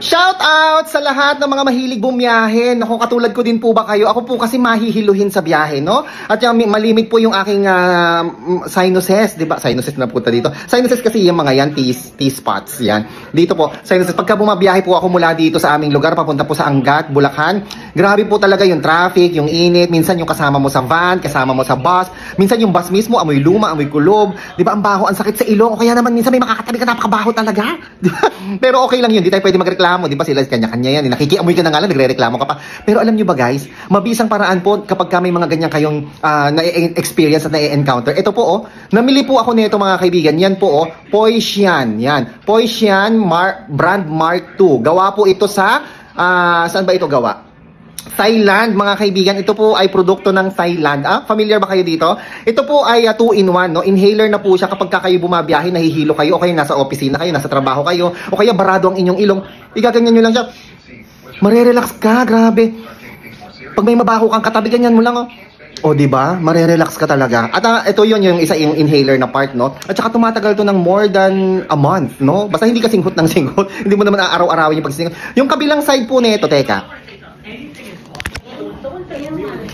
Shout out sa lahat ng mga mahilig bumiyahe. Naku, katulad ko din po ba kayo? Ako po kasi mahihiluhin sa biyahe, no? At yung malimit po yung aking sinuses, di ba? Sinuses na punta dito. Sinuses kasi yung mga yan, T-spots, yan. Dito po, sinuses. Pagka bumabiyahe po ako mula dito sa aming lugar, papunta po sa Angat, Bulacan, grabe po talaga yung traffic, yung init. Minsan yung kasama mo sa van, kasama mo sa bus. Minsan yung bus mismo, amoy luma, amoy kulob. Di ba? Ang baho, ang sakit sa ilong. O kaya naman minsan may makakatabi ka, napakabaho talaga. Di ba? Pero okay lang yun, di tayo pwede magreklamo, di ba? Sila kanya-kanya yan, nakikiamoy ka na nga lang, nagre-reklamo ka pa. Pero alam nyo ba guys, mabisang paraan po kapag may mga ganyan kayong na-experience at na-encounter. Ito po oh, namili po ako nito mga kaibigan. Yan po oh, Poisian. Yan, Poisian brand Mark II. Gawa po ito sa, saan ba ito gawa? Thailand, mga kaibigan. Ito po ay produkto ng Thailand. Familiar ba kayo dito? Ito po ay 2-in-1, no? Inhaler na po siya kapag kayo bumabiyahe, nahihilo kayo, o kaya nasa opisina kayo, nasa trabaho kayo, o kaya barado ang inyong ilong. Igaganyan nyo lang siya. Marerelax ka, grabe. Pag may mabaho kang katabi, ganyan mo lang, oh. O, di ba? Marerelax ka talaga. At ito yun, yung isa, yung inhaler na part, no? At saka tumatagal to ng more than a month, no? Basta hindi ka singhot ng singhot. Hindi mo naman araw-arawin yung pagsinghot. Yung kabilang side po nito, teka.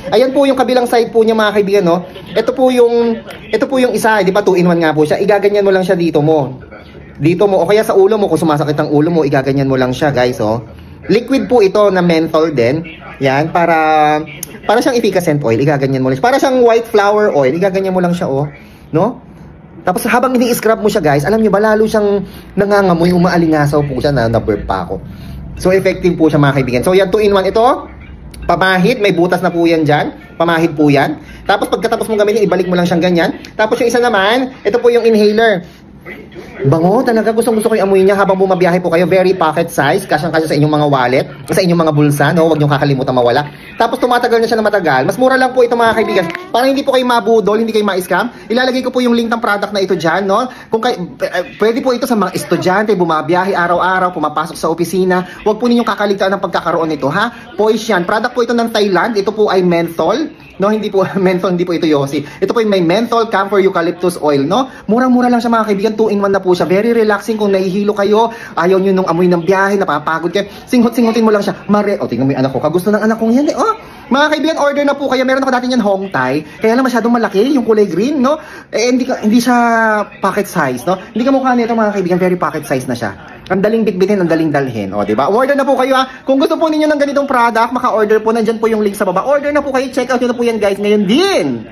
Ayan po yung kabilang side po niya mga kaibigan, no? Ito po yung isa, di ba 2-in-1 nga po siya. Igaganyan mo lang siya dito mo. Dito mo o kaya sa ulo mo kung sumasakit ang ulo mo, igaganyan mo lang siya, guys, oh. Liquid po ito na menthol din. Yan, para siyang efficacent oil, igaganyan mo lang. Para siyang white flower oil, igaganyan mo lang siya, oh, no? Tapos habang ini-scrub mo siya, guys, alam niyo ba lalo siyang nangangamoy, umaalingasaw po siya, na-burp pa ako. So effective po siya mga kaibigan. So yan 2-in-1 ito. Pamahid, may butas na po yan dyan. Pamahid po yan. Tapos pagkatapos mong gamitin, ibalik mo lang siyang ganyan. Tapos yung isa naman, ito po yung inhaler. Bango, talaga gustong-gusto ko yung amoy niya habang bumabiyahe po kayo. Very pocket size, kasyang-kasya sa inyong mga wallet, sa inyong mga bulsa, no? Huwag niyong kakalimutan mawala. Tapos tumatagal na siya na matagal. Mas mura lang po ito mga kaibigan. Para hindi po kayo mabudol, hindi kayo ma-scam. Ilalagay ko po yung link ng product na ito dyan, no? Kung pwede po ito sa mga estudyante, bumabiyahe araw-araw, pumapasok sa opisina. Huwag po ninyong kakaligtaan ng pagkakaroon nito, ha? Poisian. Product po ito ng Thailand. Ito po ay menthol. No, hindi po menthol, hindi po ito yosi. Ito po yung may menthol, camphor, eucalyptus oil, no? Murang-mura lang siya mga kaibigan, 2-in-1 na po siya. Very relaxing kung nahihilo kayo, ayaw nyo nung amoy ng biyahe, napapagod kayo. Singhot-singhotin mo lang siya. Tingnan mo yung anak ko. Kagusto ng anak kong yan, eh. Oh, mga kaibigan, order na po kayo. Meron ako dati yan Hong Thai. Kaya lang masyadong malaki, yung kulay green, no? Hindi siya pocket size, no? Hindi ka mukha nito mga kaibigan, very pocket size na siya. Ang daling bitbitin, ang daling dalhin. O, diba? Order na po kayo, ha? Kung gusto po ninyo ng ganitong product, maka-order po. Nandyan po yung link sa baba. Order na po kayo. Check out nyo na po yan, guys. Ngayon din.